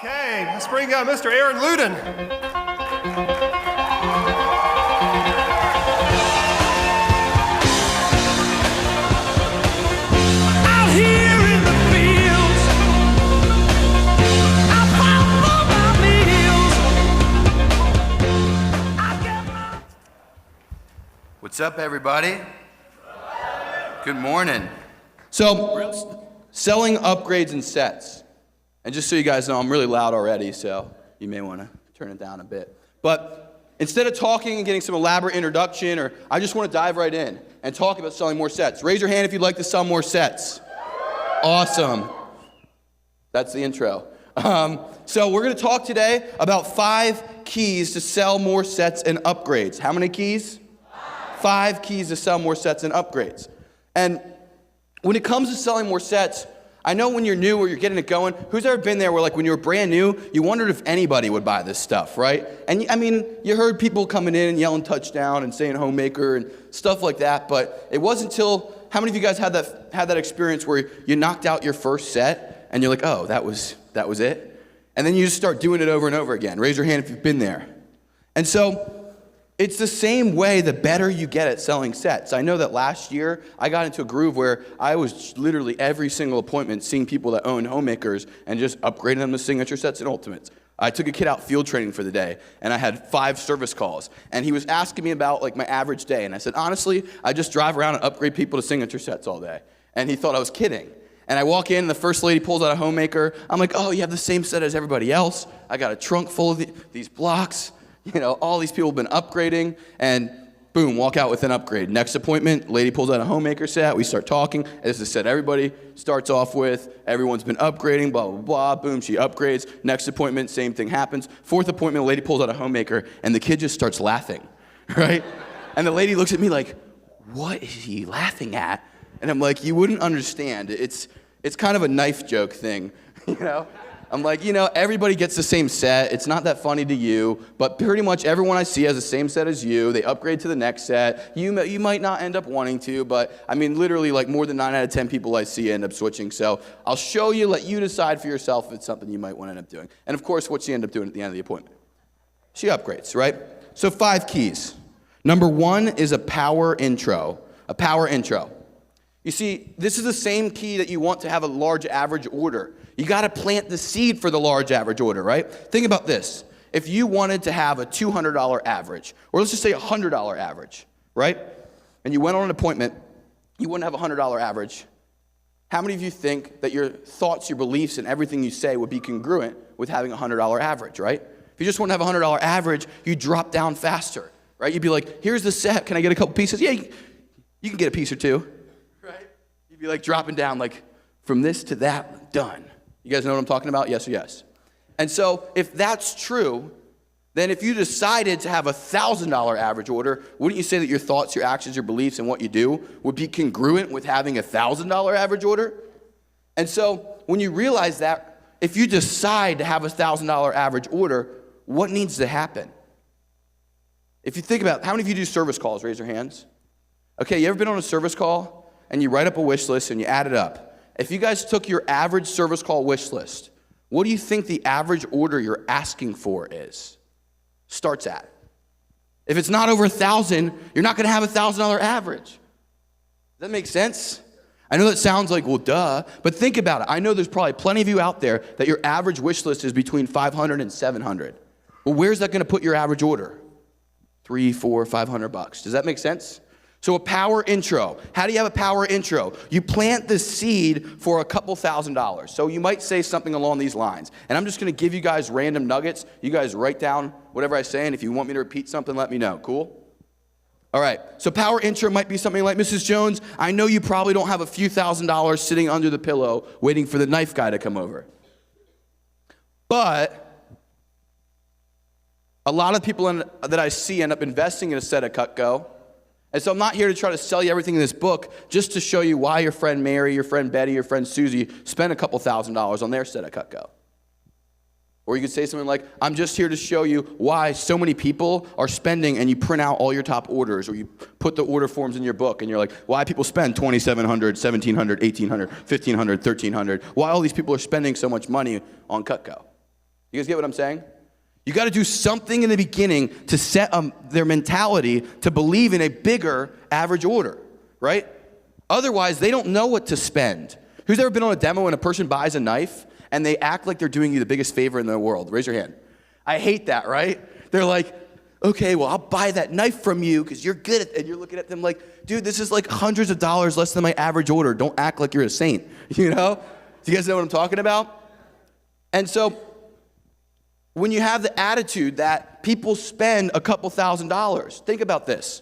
Okay, let's bring Mr. Aaron Ludin. Out here in the fields, I fight for my meals. What's up, everybody? Good morning. So, selling upgrades and sets. And just so you guys know, I'm really loud already, so you may want to turn it down a bit. But instead of talking and getting some elaborate introduction, I just want to dive right in and talk about selling more sets. Raise your hand if you'd like to sell more sets. Awesome. That's the intro. So we're going to talk today about 5 keys to sell more sets and upgrades. How many keys? 5 keys to sell more sets and upgrades. And when it comes to selling more sets, I know when you're new or you're getting it going, who's ever been there where like when you were brand new, you wondered if anybody would buy this stuff, right? And I mean, you heard people coming in and yelling touchdown and saying homemaker and stuff like that, but it wasn't until, how many of you guys had that experience where you knocked out your first set and you're like, oh, that was it? And then you just start doing it over and over again. Raise your hand if you've been there. And so, it's the same way the better you get at selling sets. I know that last year, I got into a groove where I was literally every single appointment seeing people that own homemakers and just upgrading them to signature sets and ultimates. I took a kid out field training for the day, and I had 5 service calls. And he was asking me about like my average day. And I said, honestly, I just drive around and upgrade people to signature sets all day. And he thought I was kidding. And I walk in, and the first lady pulls out a homemaker. I'm like, oh, you have the same set as everybody else. I got a trunk full of these blocks. You know, all these people have been upgrading, and boom, walk out with an upgrade. Next appointment, lady pulls out a homemaker set. We start talking. This is a set everybody starts off with. Everyone's been upgrading, blah, blah, blah. Boom, she upgrades. Next appointment, same thing happens. 4th appointment, a lady pulls out a homemaker, and the kid just starts laughing, right? And the lady looks at me like, what is he laughing at? And I'm like, you wouldn't understand. It's kind of a knife joke thing, you know? I'm like, you know, everybody gets the same set. It's not that funny to you, but pretty much everyone I see has the same set as you. They upgrade to the next set. You might not end up wanting to, but I mean, literally like more than 9 out of 10 people I see end up switching. So I'll show you, let you decide for yourself if it's something you might want to end up doing. And of course, what she end up doing at the end of the appointment. She upgrades, right? So 5 keys. Number 1 is a power intro. A power intro. You see, this is the same key that you want to have a large average order. You got to plant the seed for the large average order, right? Think about this. If you wanted to have a $200 average, or let's just say a $100 average, right? And you went on an appointment, you wouldn't have a $100 average. How many of you think that your thoughts, your beliefs, and everything you say would be congruent with having a $100 average, right? If you just want to have a $100 average, you drop down faster, right? You'd be like, here's the set. Can I get a couple pieces? Yeah, you can get a piece or two. Right? You'd be like dropping down like from this to that, done. You guys know what I'm talking about? Yes or yes? And so if that's true, then if you decided to have a $1,000 average order, wouldn't you say that your thoughts, your actions, your beliefs, and what you do would be congruent with having a $1,000 average order? And so when you realize that, if you decide to have a $1,000 average order, what needs to happen? If you think about, how many of you do service calls? Raise your hands. Okay, you ever been on a service call and you write up a wish list and you add it up? If you guys took your average service call wish list, what do you think the average order you're asking for starts at? If it's not over 1,000, you're not going to have a $1,000 average. Does that make sense? I know that sounds like, well, duh, but think about it. I know there's probably plenty of you out there that your average wish list is between 500 and 700. Well, where's that going to put your average order? $300, $400, $500. Does that make sense? So a power intro. How do you have a power intro? You plant the seed for a couple $1,000s. So you might say something along these lines. And I'm just going to give you guys random nuggets. You guys write down whatever I say, and if you want me to repeat something, let me know. Cool? All right. So power intro might be something like, Mrs. Jones, I know you probably don't have a few $1,000s sitting under the pillow waiting for the knife guy to come over. But a lot of people that I see end up investing in a set of Cutco. And so I'm not here to try to sell you everything in this book, just to show you why your friend Mary, your friend Betty, your friend Susie spent a couple $1,000s on their set of Cutco. Or you could say something like, I'm just here to show you why so many people are spending, and you print out all your top orders, or you put the order forms in your book, and you're like, why people spend $2,700, $1,700, $1,800, $1,500, $1,300, why all these people are spending so much money on Cutco. You guys get what I'm saying? You got to do something in the beginning to set their mentality to believe in a bigger average order, right? Otherwise, they don't know what to spend. Who's ever been on a demo when a person buys a knife and they act like they're doing you the biggest favor in the world? Raise your hand. I hate that, right? They're like, okay, well, I'll buy that knife from you because you're good at it. And you're looking at them like, dude, this is like hundreds of dollars less than my average order. Don't act like you're a saint, you know? Do you guys know what I'm talking about? And so when you have the attitude that people spend a couple $1,000s, think about this.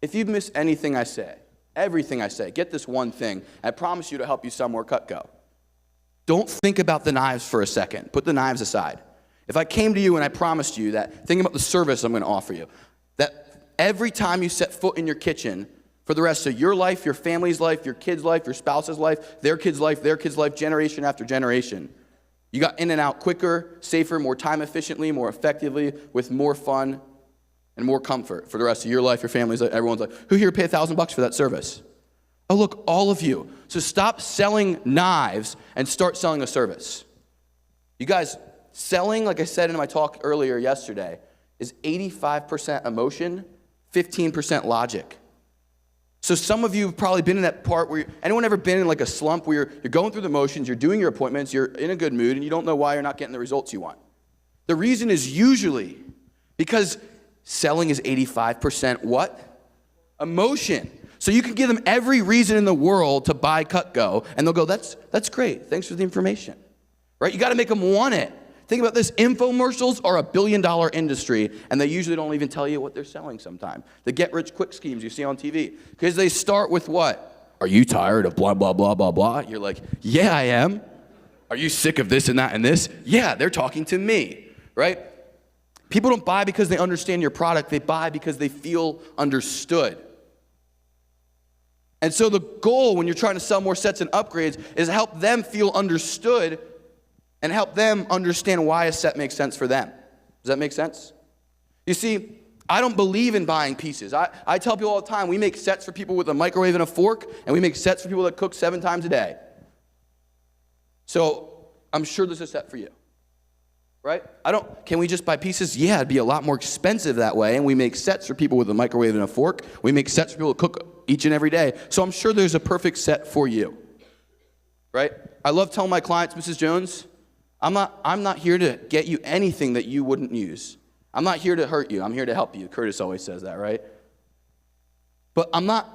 If you've missed anything I say, everything I say, get this one thing. I promise you to help you somewhere Cutco. Don't think about the knives for a second. Put the knives aside. If I came to you and I promised you that, think about the service I'm going to offer you, that every time you set foot in your kitchen, for the rest of your life, your family's life, your kid's life, your spouse's life, their kid's life, generation after generation, you got in and out quicker, safer, more time efficiently, more effectively, with more fun and more comfort for the rest of your life, your family's life, everyone's life. Who here paid $1,000 for that service? Oh, look, all of you. So stop selling knives and start selling a service. You guys, selling, like I said in my talk earlier yesterday, is 85% emotion, 15% logic. So some of you have probably been in that part where, anyone ever been in like a slump where you're going through the motions, you're doing your appointments, you're in a good mood, and you don't know why you're not getting the results you want? The reason is usually because selling is 85% what? Emotion. So you can give them every reason in the world to buy Cutco, and they'll go, that's great, thanks for the information. Right? You got to make them want it. Think about this, infomercials are $1 billion industry, and they usually don't even tell you what they're selling sometimes. The get-rich-quick schemes you see on TV. Because they start with what? Are you tired of blah, blah, blah, blah, blah? You're like, yeah, I am. Are you sick of this and that and this? Yeah, they're talking to me, right? People don't buy because they understand your product. They buy because they feel understood. And so the goal when you're trying to sell more sets and upgrades is to help them feel understood and help them understand why a set makes sense for them. Does that make sense? You see, I don't believe in buying pieces. I tell people all the time, we make sets for people with a microwave and a fork, and we make sets for people that cook 7 times a day. So I'm sure there's a set for you, right? Can we just buy pieces? Yeah, it'd be a lot more expensive that way, and we make sets for people with a microwave and a fork. We make sets for people to cook each and every day. So I'm sure there's a perfect set for you, right? I love telling my clients, Mrs. Jones, I'm not here to get you anything that you wouldn't use. I'm not here to hurt you. I'm here to help you. Curtis always says that, right? But I'm not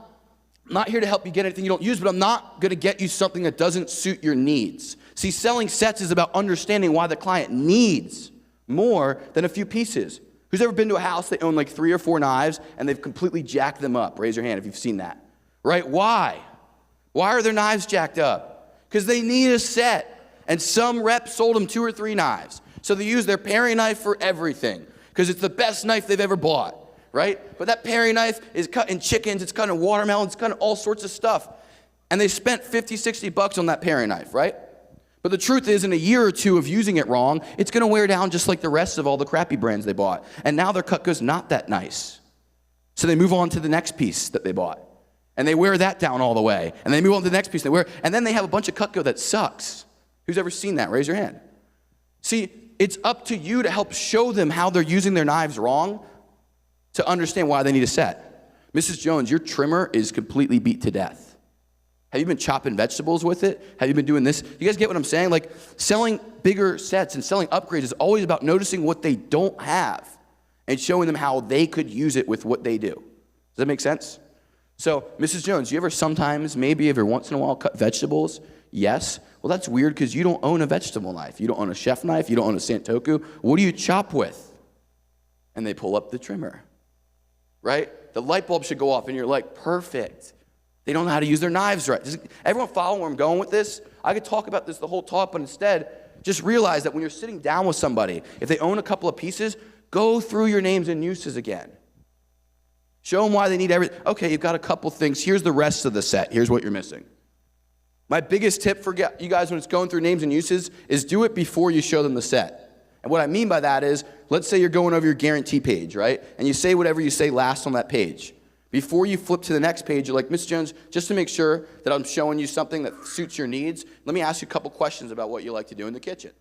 here to help you get anything you don't use, but I'm not going to get you something that doesn't suit your needs. See, selling sets is about understanding why the client needs more than a few pieces. Who's ever been to a house they own like 3 or 4 knives and they've completely jacked them up? Raise your hand if you've seen that. Right? Why? Why are their knives jacked up? Because they need a set. And some rep sold them 2 or 3 knives. So they use their paring knife for everything because it's the best knife they've ever bought, right? But that paring knife is cutting chickens, it's cutting watermelons, it's cutting all sorts of stuff. And they spent $50, $60 on that paring knife, right? But the truth is, in a year or 2 of using it wrong, it's going to wear down just like the rest of all the crappy brands they bought. And now their Cutco's not that nice. So they move on to the next piece that they bought. And they wear that down all the way. And they move on to the next piece. And then they have a bunch of Cutco that sucks. Who's ever seen that? Raise your hand. See, it's up to you to help show them how they're using their knives wrong to understand why they need a set. Mrs. Jones, your trimmer is completely beat to death. Have you been chopping vegetables with it? Have you been doing this? You guys get what I'm saying? Like, selling bigger sets and selling upgrades is always about noticing what they don't have and showing them how they could use it with what they do. Does that make sense? So, Mrs. Jones, you ever sometimes, maybe every once in a while, cut vegetables? Yes. Well, that's weird because you don't own a vegetable knife. You don't own a chef knife. You don't own a Santoku. What do you chop with? And they pull up the trimmer, right? The light bulb should go off, and you're like, perfect. They don't know how to use their knives right. Does everyone follow where I'm going with this? I could talk about this the whole talk, but instead, just realize that when you're sitting down with somebody, if they own a couple of pieces, go through your names and uses again. Show them why they need everything. Okay, you've got a couple things. Here's the rest of the set. Here's what you're missing. My biggest tip for you guys when it's going through names and uses is do it before you show them the set. And what I mean by that is, let's say you're going over your guarantee page, right? And you say whatever you say last on that page. Before you flip to the next page, you're like, Ms. Jones, just to make sure that I'm showing you something that suits your needs, let me ask you a couple questions about what you like to do in the kitchen.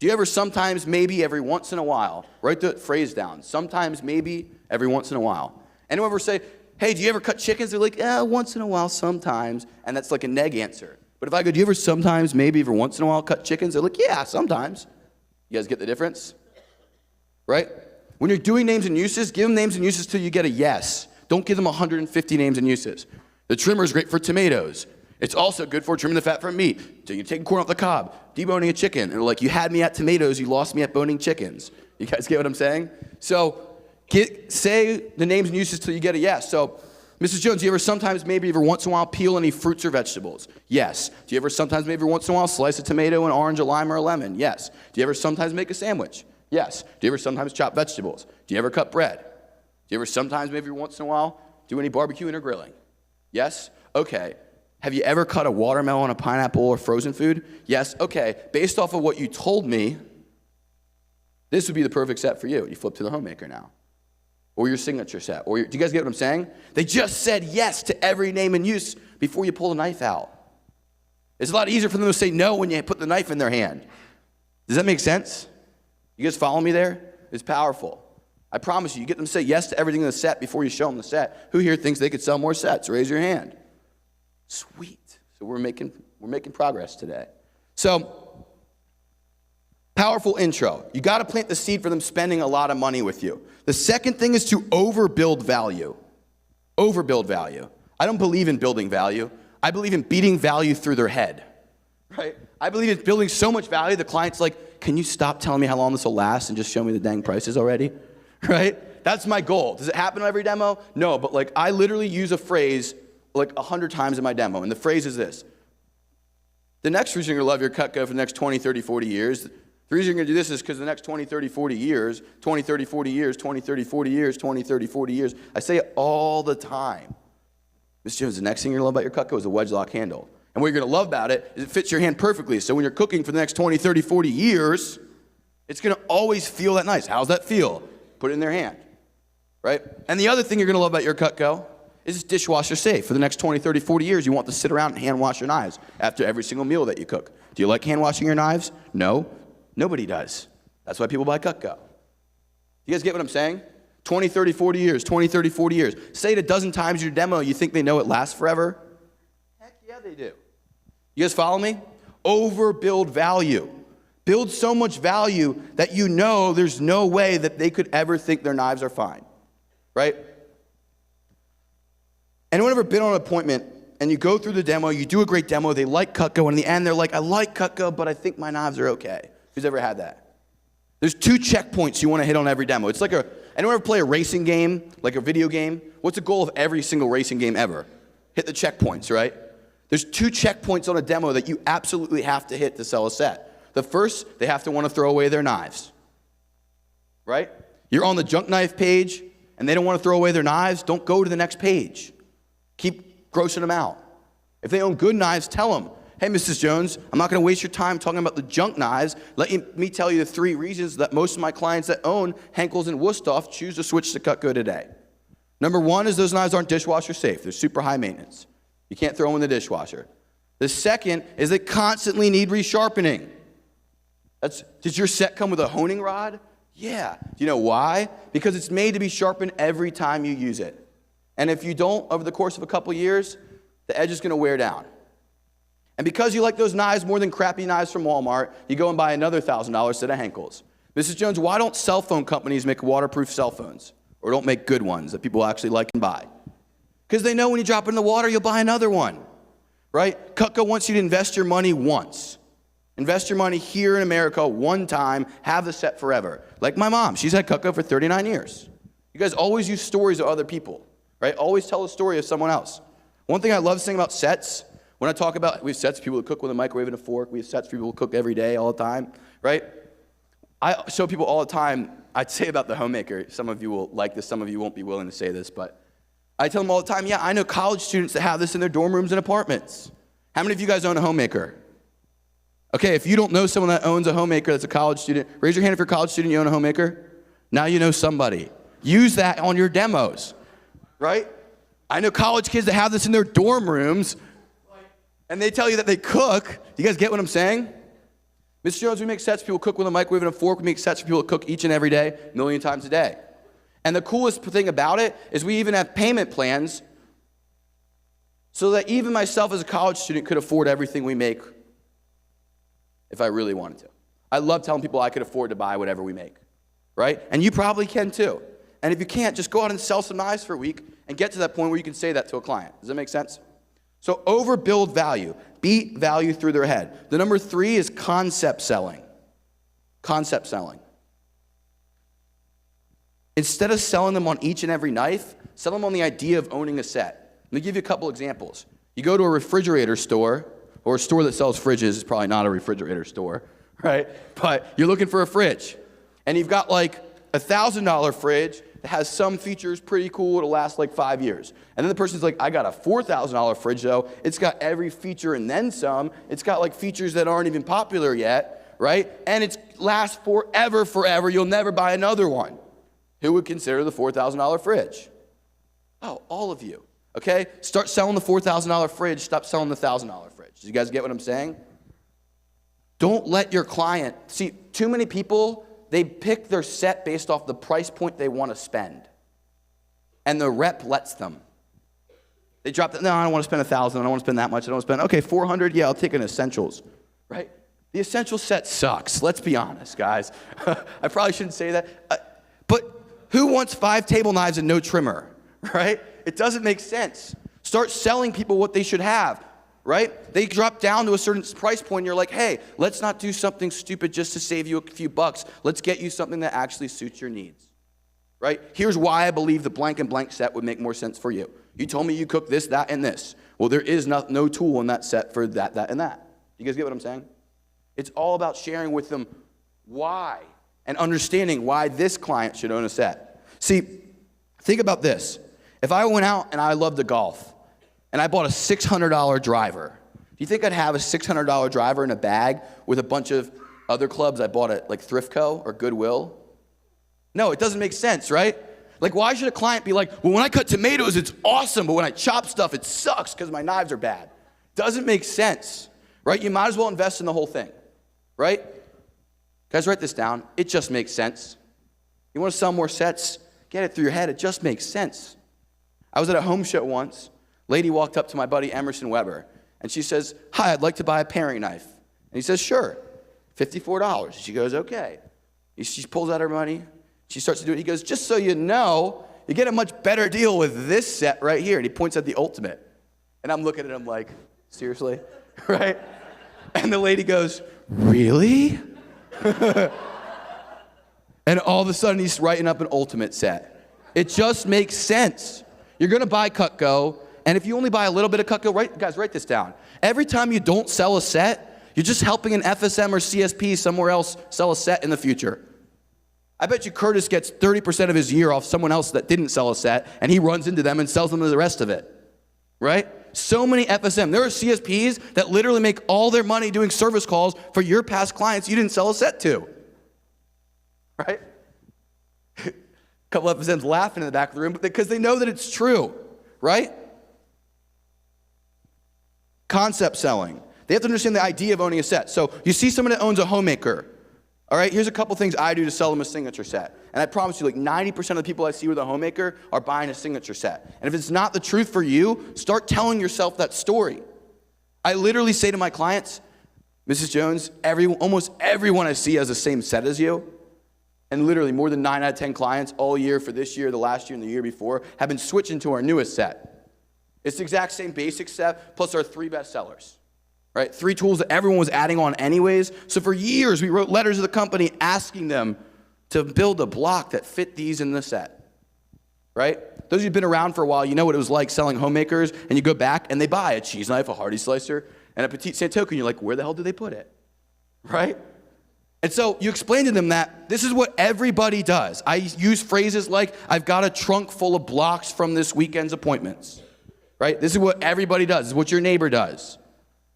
Do you ever sometimes, maybe, every once in a while, write the phrase down, sometimes, maybe, every once in a while. Anyone ever say, hey, do you ever cut chickens? They're like, once in a while, sometimes, and that's like a neg answer. But if I go, do you ever sometimes, maybe, every once in a while cut chickens? They're like, yeah, sometimes. You guys get the difference? Right? When you're doing names and uses, give them names and uses till you get a yes. Don't give them 150 names and uses. The trimmer is great for tomatoes. It's also good for trimming the fat from meat. So you're taking corn off the cob, deboning a chicken. And they're like, you had me at tomatoes, you lost me at boning chickens. You guys get what I'm saying? So say the names and uses till you get a yes. So, Mrs. Jones, do you ever sometimes, maybe every once in a while, peel any fruits or vegetables? Yes. Do you ever sometimes, maybe every once in a while, slice a tomato, an orange, a lime, or a lemon? Yes. Do you ever sometimes make a sandwich? Yes. Do you ever sometimes chop vegetables? Do you ever cut bread? Do you ever sometimes, maybe every once in a while, do any barbecuing or grilling? Yes? Okay. Have you ever cut a watermelon, a pineapple, or frozen food? Yes? Okay. Based off of what you told me, this would be the perfect set for you. You flip to the homemaker now. Or your signature set. Do you guys get what I'm saying? They just said yes to every name and use before you pull the knife out. It's a lot easier for them to say no when you put the knife in their hand. Does that make sense? You guys follow me there? It's powerful. I promise you get them to say yes to everything in the set before you show them the set. Who here thinks they could sell more sets? Raise your hand. Sweet. So we're making progress today. So, powerful intro. You got to plant the seed for them spending a lot of money with you. The second thing is to overbuild value. Overbuild value. I don't believe in building value. I believe in beating value through their head. Right? I believe in building so much value the client's like, can you stop telling me how long this will last and just show me the dang prices already? Right? That's my goal. Does it happen on every demo? No, but like I literally use a phrase like 100 times in my demo, and the phrase is this. The next reason you're going to love your Cutco for the next 20, 30, 40 years, the reason you're going to do this is because the next 20, 30, 40 years, 20, 30, 40 years, 20, 30, 40 years, 20, 30, 40 years, I say it all the time. Ms. Jones, the next thing you're going to love about your Cutco is a wedge lock handle. And what you're going to love about it is it fits your hand perfectly. So when you're cooking for the next 20, 30, 40 years, it's going to always feel that nice. How's that feel? Put it in their hand, right? And the other thing you're going to love about your Cutco is it's dishwasher safe. For the next 20, 30, 40 years, you want to sit around and hand wash your knives after every single meal that you cook. Do you like hand washing your knives? No. Nobody does. That's why people buy Cutco. You guys get what I'm saying? 20, 30, 40 years, 20, 30, 40 years. Say it a dozen times in your demo, you think they know it lasts forever? Heck yeah, they do. You guys follow me? Overbuild value. Build so much value that you know there's no way that they could ever think their knives are fine, right? Anyone ever been on an appointment and you go through the demo, you do a great demo, they like Cutco, and in the end they're like, I like Cutco, but I think my knives are okay. Who's ever had that? There's 2 checkpoints you want to hit on every demo. It's like anyone ever play a racing game, like a video game? What's the goal of every single racing game ever? Hit the checkpoints, right? There's 2 checkpoints on a demo that you absolutely have to hit to sell a set. The first, they have to want to throw away their knives, right? You're on the junk knife page, and they don't want to throw away their knives, don't go to the next page. Keep grossing them out. If they own good knives, tell them, hey, Mrs. Jones, I'm not going to waste your time talking about the junk knives. Let me tell you the 3 reasons that most of my clients that own Henckels and Wusthof choose to switch to Cutco today. Number 1 is those knives aren't dishwasher safe. They're super high maintenance. You can't throw them in the dishwasher. The second is they constantly need resharpening. Did your set come with a honing rod? Yeah. Do you know why? Because it's made to be sharpened every time you use it. And if you don't, over the course of a couple years, the edge is going to wear down. And because you like those knives more than crappy knives from Walmart, you go and buy another $1,000 set of Henckels. Mrs. Jones, why don't cell phone companies make waterproof cell phones? Or don't make good ones that people actually like and buy? Because they know when you drop it in the water, you'll buy another one. Right? Cutco wants you to invest your money once. Invest your money here in America one time, have the set forever. Like my mom, she's had Cutco for 39 years. You guys always use stories of other people, right? Always tell a story of someone else. One thing I love saying about sets, when I talk about, we have sets for people who cook with a microwave and a fork. We have sets for people who cook every day, all the time, right? I show people all the time, I'd say about the homemaker, some of you will like this, some of you won't be willing to say this, but I tell them all the time, yeah, I know college students that have this in their dorm rooms and apartments. How many of you guys own a homemaker? Okay, if you don't know someone that owns a homemaker that's a college student, raise your hand if you're a college student and you own a homemaker. Now you know somebody. Use that on your demos, right? I know college kids that have this in their dorm rooms, and they tell you that they cook. You guys get what I'm saying? Mr. Jones, we make sets for people who cook with a microwave and a fork. We make sets for people who cook each and every day, a million times a day. And the coolest thing about it is we even have payment plans so that even myself as a college student could afford everything we make if I really wanted to. I love telling people I could afford to buy whatever we make, right? And you probably can too. And if you can't, just go out and sell some knives for a week and get to that point where you can say that to a client. Does that make sense? So overbuild value. Beat value through their head. The number 3 is concept selling. Concept selling. Instead of selling them on each and every knife, sell them on the idea of owning a set. Let me give you a couple examples. You go to a refrigerator store, or a store that sells fridges. It's probably not a refrigerator store, right? But you're looking for a fridge. And you've got like a $1,000 fridge that has some features pretty cool. It'll last like 5 years. And then the person's like, I got a $4,000 fridge though. It's got every feature and then some. It's got like features that aren't even popular yet, right? And it lasts forever. You'll never buy another one. Who would consider the $4,000 fridge? Oh, all of you. Okay? Start selling the $4,000 fridge. Stop selling the $1,000 fridge. Do you guys get what I'm saying? Don't let your client, see, too many people, they pick their set based off the price point they want to spend. And the rep lets them. They drop that, no, I don't want to spend $1,000, I don't want to spend that much, I don't want to spend, okay, $400, yeah, I'll take an essentials, right? The essential set sucks, let's be honest, guys. I probably shouldn't say that. But who wants 5 table knives and no trimmer, right? It doesn't make sense. Start selling people what they should have, right? They drop down to a certain price point and you're like, hey, let's not do something stupid just to save you a few bucks. Let's get you something that actually suits your needs, right? Here's why I believe the blank and blank set would make more sense for you. You told me you cook this, that, and this. Well, there is no tool in that set for that, that, and that. You guys get what I'm saying? It's all about sharing with them why and understanding why this client should own a set. See, think about this. If I went out and I loved to golf, and I bought a $600 driver, do you think I'd have a $600 driver in a bag with a bunch of other clubs I bought at like Thriftco or Goodwill? No, it doesn't make sense, right? Like, why should a client be like, well, when I cut tomatoes, it's awesome, but when I chop stuff, it sucks because my knives are bad? Doesn't make sense, right? You might as well invest in the whole thing, right? Guys, write this down. It just makes sense. You want to sell more sets? Get it through your head. It just makes sense. I was at a home show once. Lady walked up to my buddy Emerson Weber, and she says, hi, I'd like to buy a paring knife. And he says, sure, $54. She goes, okay. She pulls out her money. She starts to do it. He goes, just so you know, you get a much better deal with this set right here. And he points at the Ultimate. And I'm looking at him like, seriously? Right? And the lady goes, really? And all of a sudden, he's writing up an Ultimate set. It just makes sense. You're going to buy Cutco. And if you only buy a little bit of Cutco, guys, write this down. Every time you don't sell a set, you're just helping an FSM or CSP somewhere else sell a set in the future. I bet you Curtis gets 30% of his year off someone else that didn't sell a set, and he runs into them and sells them the rest of it, right? So many FSM. There are CSPs that literally make all their money doing service calls for your past clients you didn't sell a set to, right? A couple FSMs laughing in the back of the room because they know that it's true, right? Concept selling. They have to understand the idea of owning a set. So you see someone that owns a homemaker. All right, here's a couple things I do to sell them a signature set. And I promise you, like 90% of the people I see with a homemaker are buying a signature set. And if it's not the truth for you, start telling yourself that story. I literally say to my clients, Mrs. Jones, almost everyone I see has the same set as you. And literally more than 9 out of 10 clients all year for this year, the last year, and the year before have been switching to our newest set. It's the exact same basic set, plus our 3 best sellers, right? 3 tools that everyone was adding on anyways. So for years, we wrote letters to the company asking them to build a block that fit these in the set, right? Those of you who've been around for a while, you know what it was like selling homemakers, and you go back and they buy a cheese knife, a Hardy slicer, and a Petite Santoku, and you're like, where the hell did they put it, right? And so you explain to them that this is what everybody does. I use phrases like, I've got a trunk full of blocks from this weekend's appointments. Right? This is what everybody does. This is what your neighbor does.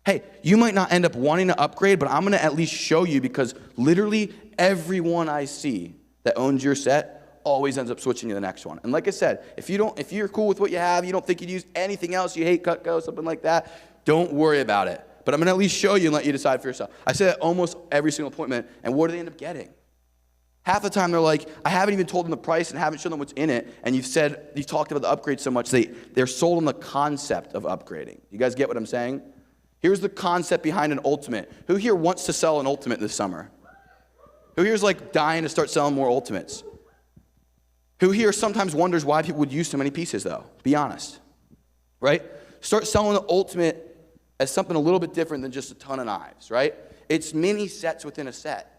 Hey, you might not end up wanting to upgrade, but I'm going to at least show you because literally everyone I see that owns your set always ends up switching to the next one. And like I said, if you're cool with what you have, you don't think you'd use anything else, you hate Cutco, something like that, don't worry about it. but I'm going to at least show you and let you decide for yourself. I say that almost every single appointment, and what do they end up getting? Half the time they're like, I haven't even told them the price and haven't shown them what's in it, and you've talked about the upgrade so much, they're sold on the concept of upgrading. You guys get what I'm saying? Here's the concept behind an Ultimate. Who here wants to sell an Ultimate this summer? Who here's like dying to start selling more Ultimates? Who here sometimes wonders why people would use so many pieces though? Be honest, right? Start selling the Ultimate as something a little bit different than just a ton of knives, right? It's mini sets within a set.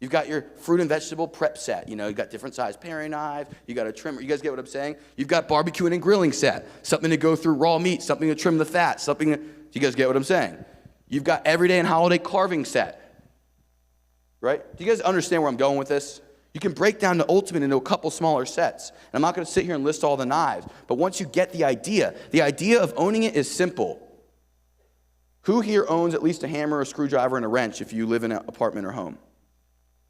You've got your fruit and vegetable prep set. You've got different size paring knives. You got a trimmer. You guys get what I'm saying? You've got barbecuing and grilling set. Something to go through raw meat. Something to trim the fat. You guys get what I'm saying? You've got everyday and holiday carving set. Right? Do you guys understand where I'm going with this? You can break down the Ultimate into a couple smaller sets. And I'm not going to sit here and list all the knives. But once you get the idea of owning it is simple. Who here owns at least a hammer, a screwdriver, and a wrench if you live in an apartment or home?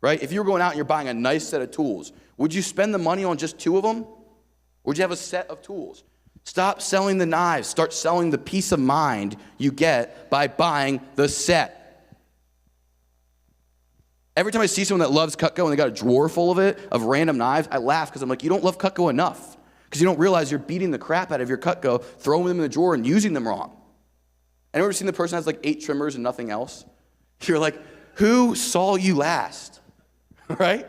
Right? If you were going out and you're buying a nice set of tools, would you spend the money on just 2 of them? Or would you have a set of tools? Stop selling the knives. Start selling the peace of mind you get by buying the set. Every time I see someone that loves Cutco and they got a drawer full of it, of random knives, I laugh because I'm like, you don't love Cutco enough. Because you don't realize you're beating the crap out of your Cutco, throwing them in the drawer and using them wrong. And ever seen the person that has like 8 trimmers and nothing else? You're like, who saw you last? Right?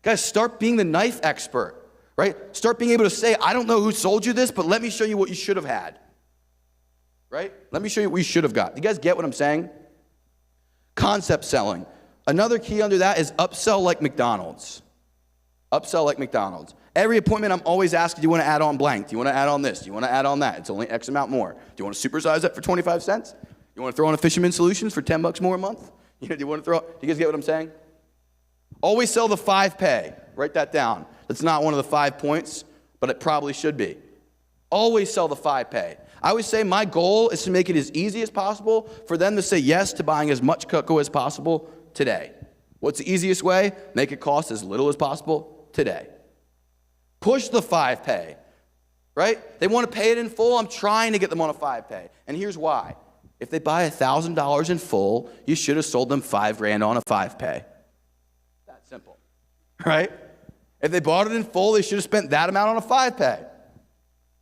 Guys, start being the knife expert, right? Start being able to say, I don't know who sold you this, but let me show you what you should have had, right? Let me show you what you should have got. You guys get what I'm saying? Concept selling. Another key under that is upsell like McDonald's. Upsell like McDonald's. Every appointment, I'm always asking, do you want to add on blank? Do you want to add on this? Do you want to add on that? It's only X amount more. Do you want to supersize that for 25 cents? You want to throw on a Fisherman Solutions for 10 bucks more a month? Do you want to do you guys get what I'm saying? Always sell the 5 pay. Write that down. That's not one of the 5 points, but it probably should be. Always sell the 5 pay. I always say my goal is to make it as easy as possible for them to say yes to buying as much Cutco as possible today. What's the easiest way? Make it cost as little as possible today. Push the 5 pay, right? They want to pay it in full. I'm trying to get them on a 5 pay. And here's why. If they buy $1,000 in full, you should have sold them $5,000 on a 5 pay. Simple, right? If they bought it in full, they should have spent that amount on a 5 pay,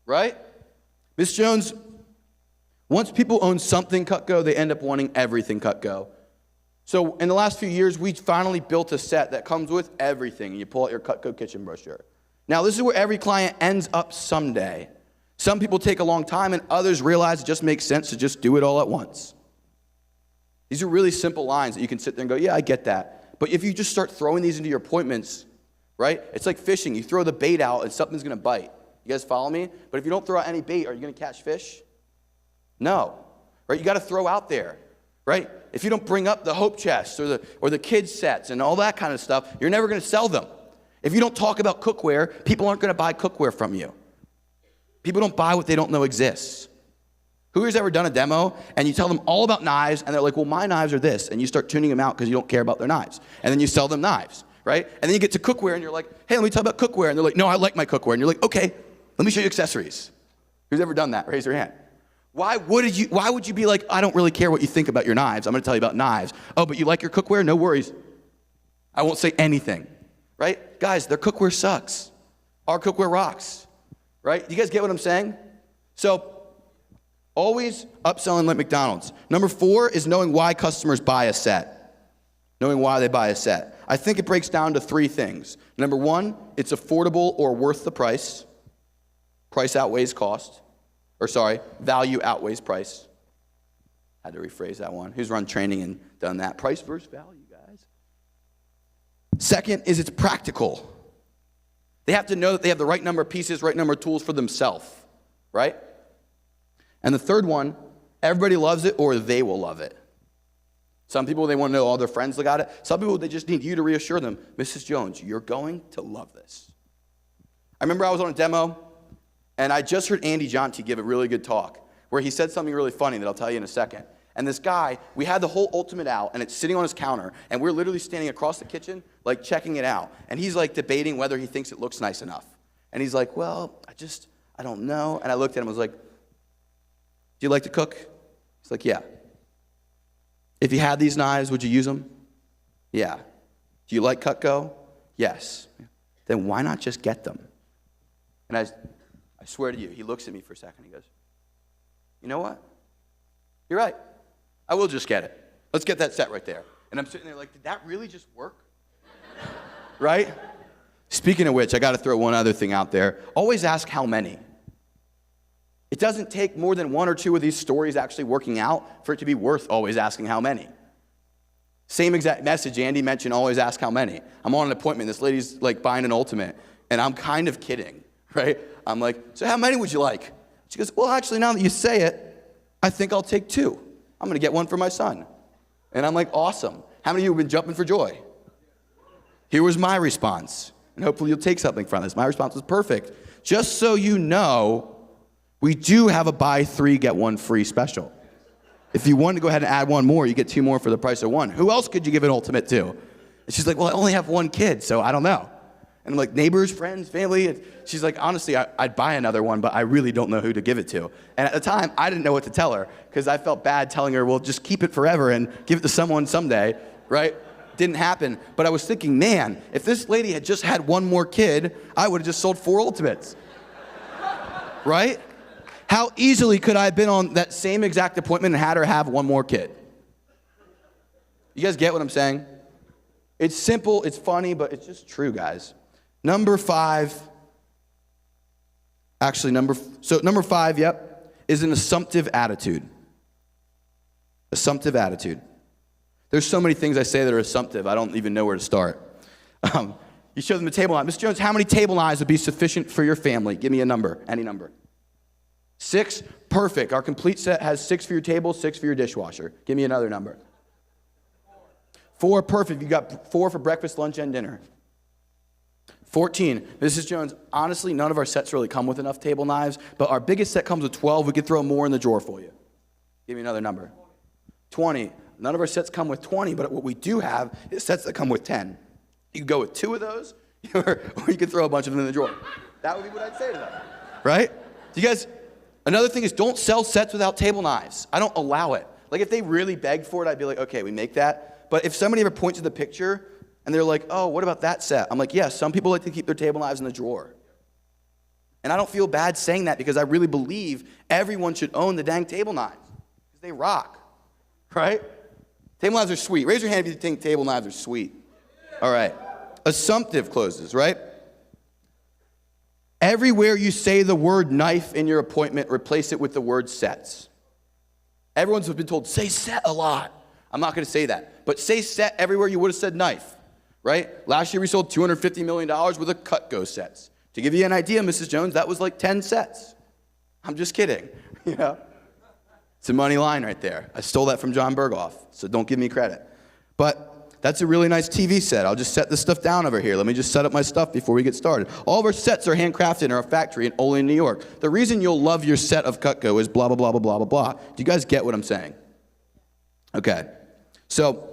right? Miss Jones, once people own something Cutco, they end up wanting everything Cutco. So in the last few years, we finally built a set that comes with everything. You pull out your Cutco kitchen brochure. Now, this is where every client ends up someday. Some people take a long time, and others realize it just makes sense to just do it all at once. These are really simple lines that you can sit there and go, yeah, I get that. But if you just start throwing these into your appointments, right? It's like fishing. You throw the bait out and something's going to bite. You guys follow me? But if you don't throw out any bait, are you going to catch fish? No. Right? You got to throw out there, right? If you don't bring up the hope chests or the kids sets and all that kind of stuff, you're never going to sell them. If you don't talk about cookware, people aren't going to buy cookware from you. People don't buy what they don't know exists. Who has ever done a demo and you tell them all about knives and they're like, well, my knives are this, and you start tuning them out because you don't care about their knives. And then you sell them knives, right? And then you get to cookware and you're like, hey, let me talk about cookware. And they're like, no, I like my cookware. And you're like, okay, let me show you accessories. Who's ever done that? Raise your hand. Why would you be like, I don't really care what you think about your knives. I'm going to tell you about knives. Oh, but you like your cookware? No worries. I won't say anything, right? Guys, their cookware sucks. Our cookware rocks, right? You guys get what I'm saying? So, always upselling like McDonald's. Number 4 is knowing why customers buy a set. Knowing why they buy a set. I think it breaks down to 3 things. Number 1, it's affordable or worth the price. Price outweighs cost. Value outweighs price. Had to rephrase that one. Who's run training and done that? Price versus value, guys. Second is it's practical. They have to know that they have the right number of pieces, right number of tools for themselves, right? And the third one, everybody loves it or they will love it. Some people, they want to know all their friends got it. Some people, they just need you to reassure them, Mrs. Jones, you're going to love this. I remember I was on a demo, and I just heard Andy Jonti give a really good talk where he said something really funny that I'll tell you in a second. And this guy, we had the whole Ultimate out, and it's sitting on his counter, and we're literally standing across the kitchen, like checking it out. And he's like debating whether he thinks it looks nice enough. And he's like, well, I don't know. And I looked at him and was like, do you like to cook? He's like, yeah. If you had these knives, would you use them? Yeah. Do you like Cutco? Yes. Then why not just get them? And I swear to you, he looks at me for a second. He goes, you know what? You're right. I will just get it. Let's get that set right there. And I'm sitting there like, did that really just work? Right? Speaking of which, I got to throw one other thing out there. Always ask how many. It doesn't take more than one or two of these stories actually working out for it to be worth always asking how many. Same exact message Andy mentioned, always ask how many. I'm on an appointment. This lady's like buying an Ultimate, and I'm kind of kidding, right? I'm like, so how many would you like? She goes, well, actually, now that you say it, I think I'll take 2. I'm going to get one for my son. And I'm like, awesome. How many of you have been jumping for joy? Here was my response. And hopefully you'll take something from this. My response was perfect. Just so you know, we do have a buy 3, get 1 free special. If you want to go ahead and add 1 more, you get 2 more for the price of 1. Who else could you give an Ultimate to? And she's like, well, I only have 1 kid, so I don't know. And I'm like, neighbors, friends, family? And she's like, honestly, I'd buy another one, but I really don't know who to give it to. And at the time, I didn't know what to tell her because I felt bad telling her, well, just keep it forever and give it to someone someday, right? Didn't happen. But I was thinking, man, if this lady had just had 1 more kid, I would have just sold 4 Ultimates, right? How easily could I have been on that same exact appointment and had her have 1 more kid? You guys get what I'm saying? It's simple, it's funny, but it's just true, guys. Number 5, number 5, yep, is an assumptive attitude. Assumptive attitude. There's so many things I say that are assumptive, I don't even know where to start. You show them the table knife. Mr. Jones, how many table knives would be sufficient for your family? Give me a number, any number. 6, perfect. Our complete set has 6 for your table, 6 for your dishwasher. Give me another number. 4, perfect. You got 4 for breakfast, lunch, and dinner. 14, Mrs. Jones, honestly, none of our sets really come with enough table knives, but our biggest set comes with 12. We could throw more in the drawer for you. Give me another number. 20, none of our sets come with 20, but what we do have is sets that come with 10. You could go with 2 of those, or you could throw a bunch of them in the drawer. That would be what I'd say to them, right? Do you guys, another thing is don't sell sets without table knives. I don't allow it. Like if they really begged for it, I'd be like, okay, we make that. But if somebody ever points to the picture, and they're like, oh, what about that set? I'm like, yes, some people like to keep their table knives in the drawer. And I don't feel bad saying that because I really believe everyone should own the dang table knives. Because they rock, right? Table knives are sweet. Raise your hand if you think table knives are sweet. All right. Assumptive closes, right? Everywhere you say the word knife in your appointment, replace it with the word sets. Everyone's been told, say set a lot. I'm not going to say that. But say set everywhere you would have said knife. Right? Last year we sold $250 million worth of Cutco sets. To give you an idea, Mrs. Jones, that was like 10 sets. I'm just kidding. You know? It's a money line right there. I stole that from John Berghoff, so don't give me credit. But that's a really nice TV set. I'll just set this stuff down over here. Let me just set up my stuff before we get started. All of our sets are handcrafted in our factory in Olin, New York. The reason you'll love your set of Cutco is blah, blah, blah, blah, blah, blah, blah. Do you guys get what I'm saying? Okay. So,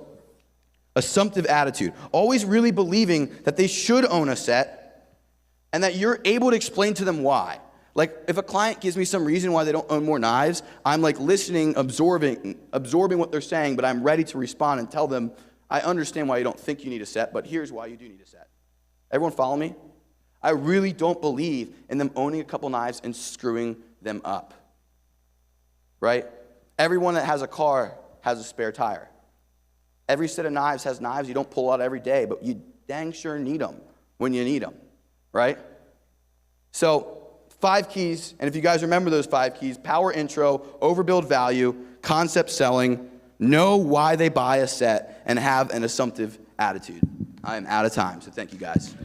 assumptive attitude. Always really believing that they should own a set and that you're able to explain to them why. Like, if a client gives me some reason why they don't own more knives, I'm like listening, absorbing what they're saying, but I'm ready to respond and tell them, I understand why you don't think you need a set, but here's why you do need a set. Everyone follow me? I really don't believe in them owning a couple knives and screwing them up. Right? Everyone that has a car has a spare tire. Every set of knives has knives you don't pull out every day, but you dang sure need them when you need them, right? So 5 keys, and if you guys remember those 5 keys, power intro, overbuild value, concept selling, know why they buy a set, and have an assumptive attitude. I am out of time, so thank you guys.